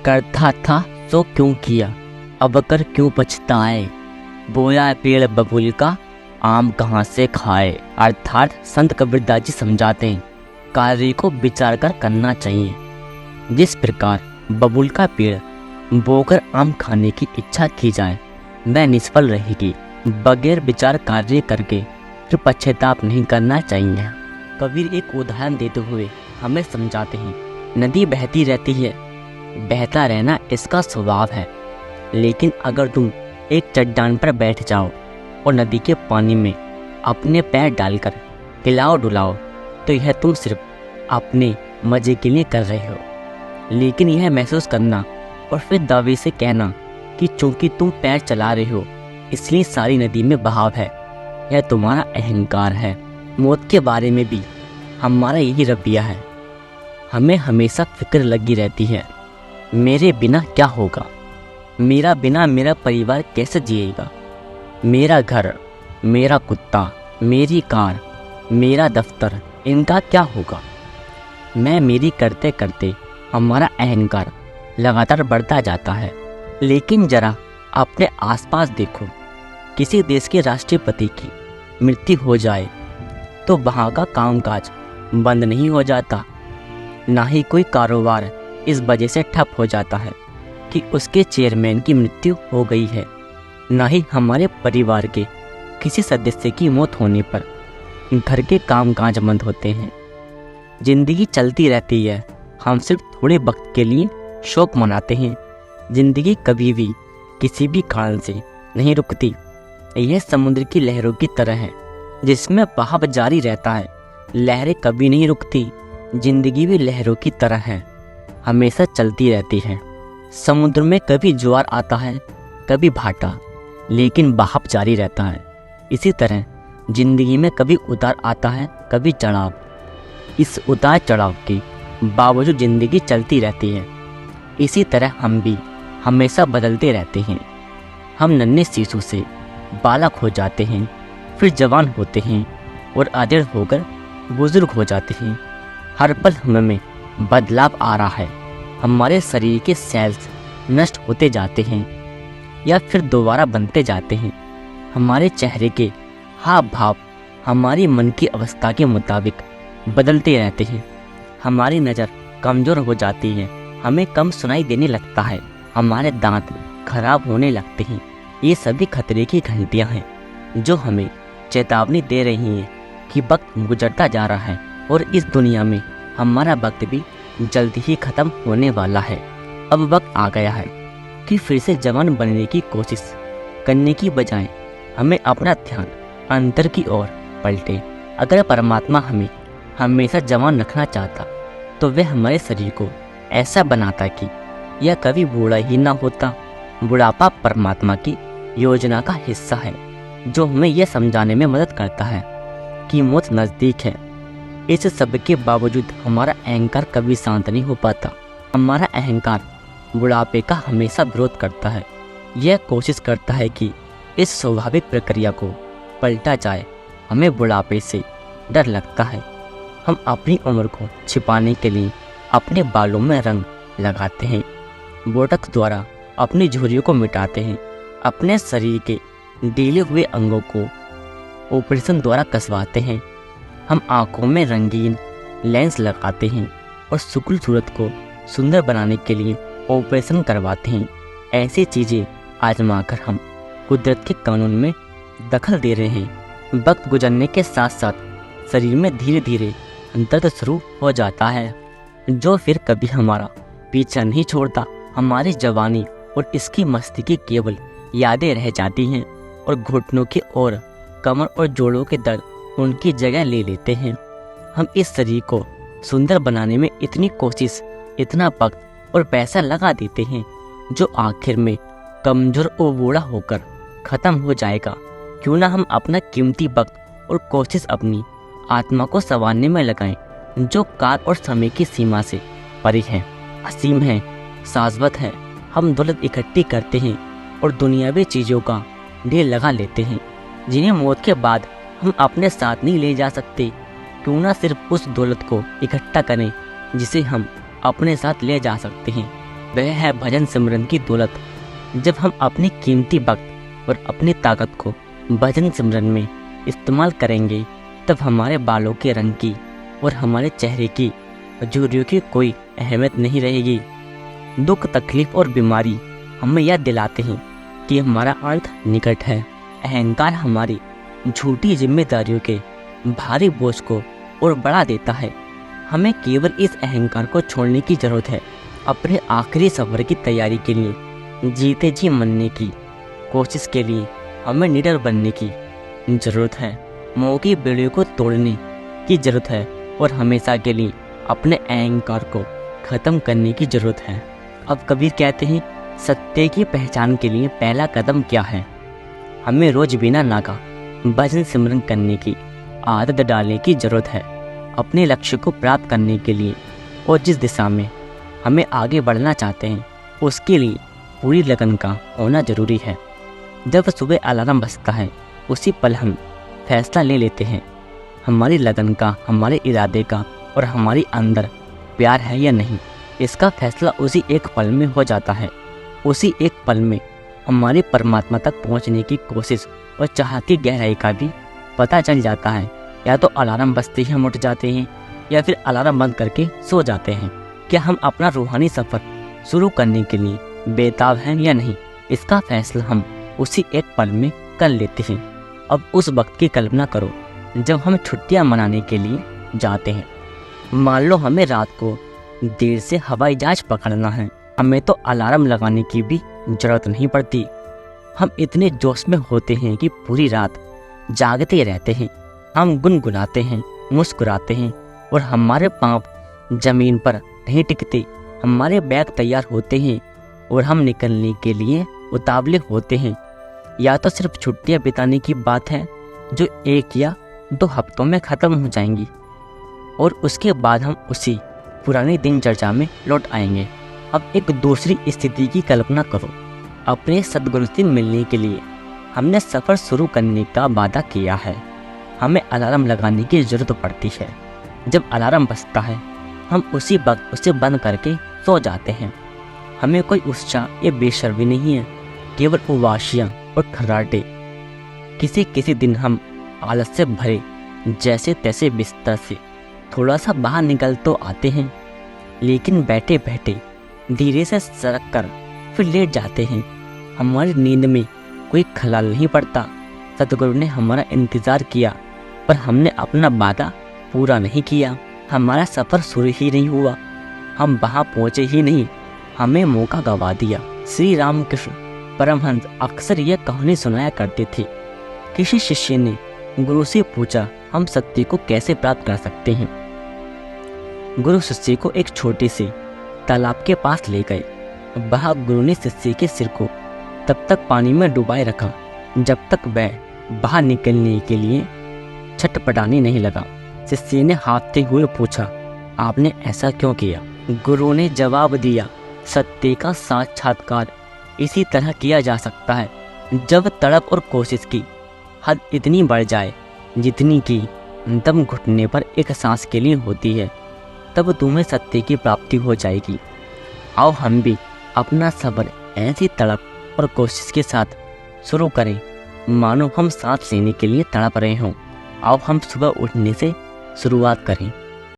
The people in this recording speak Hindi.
करता था सो क्यों किया, अब कर क्यों पछताए। बोया पेड़ बबूल का, आम कहाँ से खाए। अर्थात संत कबीरदास जी समझाते हैं कार्य को विचार कर करना चाहिए। जिस प्रकार बबूल का पेड़ बोकर आम खाने की इच्छा की जाए वह निष्फल रहेगी। बगैर विचार कार्य करके फिर पश्चाताप नहीं करना चाहिए। कबीर एक उदाहरण देते हुए हमें समझाते हैं, नदी बहती रहती है, बहता रहना इसका स्वभाव है। लेकिन अगर तुम एक चट्टान पर बैठ जाओ और नदी के पानी में अपने पैर डालकर हिलाओ डुलाओ तो यह तुम सिर्फ अपने मज़े के लिए कर रहे हो। लेकिन यह महसूस करना और फिर दावे से कहना कि चूंकि तुम पैर चला रहे हो इसलिए सारी नदी में बहाव है, यह तुम्हारा अहंकार है। मौत के बारे में भी हमारा यही रवैया है। हमें हमेशा फिक्र लगी रहती है, मेरे बिना क्या होगा, मेरा बिना मेरा परिवार कैसे जिएगा, मेरा घर, मेरा कुत्ता, मेरी कार, मेरा दफ्तर, इनका क्या होगा। मैं मेरी करते करते हमारा अहंकार लगातार बढ़ता जाता है। लेकिन जरा अपने आसपास देखो, किसी देश के राष्ट्रपति की मृत्यु हो जाए तो वहाँ का कामकाज बंद नहीं हो जाता, ना ही कोई कारोबार इस वजह से ठप हो जाता है कि उसके चेयरमैन की मृत्यु हो गई है। ना ही हमारे परिवार के किसी सदस्य की मौत होने पर घर के कामकाज बंद होते हैं। जिंदगी चलती रहती है, हम सिर्फ थोड़े वक्त के लिए शोक मनाते हैं। जिंदगी कभी भी किसी भी कारण से नहीं रुकती। यह समुद्र की लहरों की तरह है जिसमें बहाव जारी रहता है, लहरें कभी नहीं रुकती। जिंदगी भी लहरों की तरह है, हमेशा चलती रहती है। समुद्र में कभी ज्वार आता है, कभी भाटा, लेकिन बहाव जारी रहता है। इसी तरह जिंदगी में कभी उतार आता है, कभी चढ़ाव। इस उतार चढ़ाव के बावजूद जिंदगी चलती रहती है। इसी तरह हम भी हमेशा बदलते रहते हैं। हम नन्हे शिशु से बालक हो जाते हैं, फिर जवान होते हैं और अधेड़ होकर बुजुर्ग हो जाते हैं। हर पल हमें बदलाव आ रहा है। हमारे शरीर के सेल्स नष्ट होते जाते हैं या फिर दोबारा बनते जाते हैं। हमारे चेहरे के हाव भाव हमारी मन की अवस्था के मुताबिक बदलते रहते हैं। हमारी नज़र कमज़ोर हो जाती है, हमें कम सुनाई देने लगता है, हमारे दांत खराब होने लगते हैं। ये सभी खतरे की घंटियाँ हैं जो हमें चेतावनी दे रही हैं कि वक्त गुजरता जा रहा है और इस दुनिया में हमारा वक्त भी जल्दी ही ख़त्म होने वाला है। अब वक्त आ गया है कि फिर से जवान बनने की कोशिश करने की बजाय हमें अपना ध्यान अंतर की ओर पलटे। अगर परमात्मा हमें हमेशा जवान रखना चाहता तो वह हमारे शरीर को ऐसा बनाता कि यह कभी बूढ़ा ही ना होता। बुढ़ापा परमात्मा की योजना का हिस्सा है जो हमें यह समझाने में मदद करता है कि मौत नज़दीक है। इस सब के बावजूद हमारा अहंकार कभी शांत नहीं हो पाता। हमारा अहंकार बुढ़ापे का हमेशा विरोध करता है। यह कोशिश करता है कि इस स्वाभाविक प्रक्रिया को पलटा जाए। हमें बुढ़ापे से डर लगता है। हम अपनी उम्र को छिपाने के लिए अपने बालों में रंग लगाते हैं, बोटक्स द्वारा अपनी झुर्रियों को मिटाते हैं, अपने शरीर के ढीले हुए अंगों को ऑपरेशन द्वारा कसवाते हैं। हम आँखों में रंगीन लेंस लगाते हैं और शुक्ल सूरत को सुंदर बनाने के लिए ऑपरेशन करवाते हैं। ऐसी चीज़ें आजमाकर हम कुदरत के कानून में दखल दे रहे हैं। वक्त गुजरने के साथ साथ शरीर में धीरे धीरे दर्द शुरू हो जाता है जो फिर कभी हमारा पीछा नहीं छोड़ता। हमारी जवानी और इसकी मस्ती की केवल यादें रह जाती हैं और घुटनों की ओर कमर और जोड़ों के दर्द उनकी जगह ले लेते हैं। हम इस शरीर को सुंदर बनाने में इतनी कोशिश, इतना वक्त और पैसा लगा देते हैं जो आखिर में कमजोर और बूढ़ा होकर ख़त्म हो जाएगा। क्यों ना हम अपना कीमती वक्त और कोशिश अपनी आत्मा को संवारने में लगाएं जो काल और समय की सीमा से परे है, असीम है, शाश्वत है। हम दौलत इकट्ठी करते हैं और दुनियावी चीज़ों का ढेर लगा लेते हैं जिन्हें मौत के बाद हम अपने साथ नहीं ले जा सकते। क्यों ना सिर्फ उस दौलत को इकट्ठा करें जिसे हम अपने साथ ले जा सकते हैं। वह है भजन सिमरन की दौलत। जब हम अपनी कीमती वक्त और अपनी ताकत को भजन सिमरन में इस्तेमाल करेंगे, तब हमारे बालों के रंग की और हमारे चेहरे की झुर्रियों की कोई अहमियत नहीं रहेगी। दुख, तकलीफ और बीमारी हमें याद दिलाते हैं कि हमारा अंत निकट है। अहंकार हमारी झूठी जिम्मेदारियों के भारी बोझ को और बढ़ा देता है। हमें केवल इस अहंकार को छोड़ने की ज़रूरत है। अपने आखिरी सफ़र की तैयारी के लिए, जीते जी मरने की कोशिश के लिए हमें निडर बनने की ज़रूरत है। मोह की बेड़ियों को तोड़ने की ज़रूरत है और हमेशा के लिए अपने अहंकार को ख़त्म करने की ज़रूरत है। अब कबीर कहते हैं, सत्य की पहचान के लिए पहला कदम क्या है? हमें रोज़ बिना नागा भजन सिमरन करने की आदत डालने की ज़रूरत है। अपने लक्ष्य को प्राप्त करने के लिए और जिस दिशा में हमें आगे बढ़ना चाहते हैं, उसके लिए पूरी लगन का होना ज़रूरी है। जब सुबह अलार्म बजता है, उसी पल हम फैसला ले लेते हैं हमारी लगन का, हमारे इरादे का और हमारी अंदर प्यार है या नहीं। इसका फैसला उसी एक पल में हो जाता है। उसी एक पल में हमारी परमात्मा तक पहुंचने की कोशिश और चाह की गहराई का भी पता चल जाता है। या तो अलार्म बजते ही हम उठ जाते हैं या फिर अलार्म बंद करके सो जाते हैं। क्या हम अपना रूहानी सफ़र शुरू करने के लिए बेताब हैं या नहीं, इसका फैसला हम उसी एक पल में कर लेते हैं। अब उस वक्त की कल्पना करो जब हम छुट्टियां मनाने के लिए जाते हैं। मान लो हमें रात को देर से हवाई जहाज पकड़ना है। हमें तो अलार्म लगाने की भी ज़रूरत नहीं पड़ती। हम इतने जोश में होते हैं कि पूरी रात जागते रहते हैं। हम गुनगुनाते हैं, मुस्कुराते हैं और हमारे पाँव ज़मीन पर नहीं टिकते। हमारे बैग तैयार होते हैं और हम निकलने के लिए उतावले होते हैं। या तो सिर्फ छुट्टियां बिताने की बात है जो 1 या 2 हफ्तों में ख़त्म हो जाएंगी और उसके बाद हम उसी पुरानी दिनचर्या में लौट आएंगे। अब एक दूसरी स्थिति की कल्पना करो। अपने सद्गुरु से मिलने के लिए हमने सफ़र शुरू करने का वादा किया है। हमें अलार्म लगाने की ज़रूरत पड़ती है। जब अलार्म बजता है, हम उसी वक्त उसे बंद करके सो जाते हैं। हमें कोई उत्साह या बेशर्मी नहीं है, केवल उबासियाँ और खर्राटे। किसी दिन हम आलस से भरे जैसे तैसे बिस्तर से थोड़ा सा बाहर निकल तो आते हैं, लेकिन बैठे बैठे धीरे से सरक कर फिर लेट जाते हैं। हमारी नींद में कोई खलाल नहीं पड़ता। सतगुरु ने हमारा इंतज़ार किया, पर हमने अपना वादा पूरा नहीं किया। हमारा सफ़र शुरू ही नहीं हुआ, हम वहाँ पहुँचे ही नहीं, हमें मौका गवा दिया। श्री रामकृष्ण परमहंस अक्सर यह कहानी सुनाया करते थे। किसी शिष्य ने गुरु से पूछा, हम सत्य को कैसे प्राप्त कर सकते हैं? गुरु शिष्य को एक छोटे से तालाब के पास ले गए। वहाँ गुरु ने शिष्य के सिर को तब तक पानी में डुबाए रखा जब तक वह बाहर निकलने के लिए छटपटाने नहीं लगा। शिष्य ने हाथते हुए पूछा, आपने ऐसा क्यों किया? गुरु ने जवाब दिया, सत्य का साक्षात्कार इसी तरह किया जा सकता है, जब तड़प और कोशिश की हद इतनी बढ़ जाए जितनी कि दम घुटने पर एक सांस के लिए होती है, तब तुम्हें सत्य की प्राप्ति हो जाएगी। आओ हम भी अपना सब्र ऐसी तड़प और कोशिश के साथ शुरू करें मानो हम सांस लेने के लिए तड़प रहे हों। आओ हम सुबह उठने से शुरुआत करें।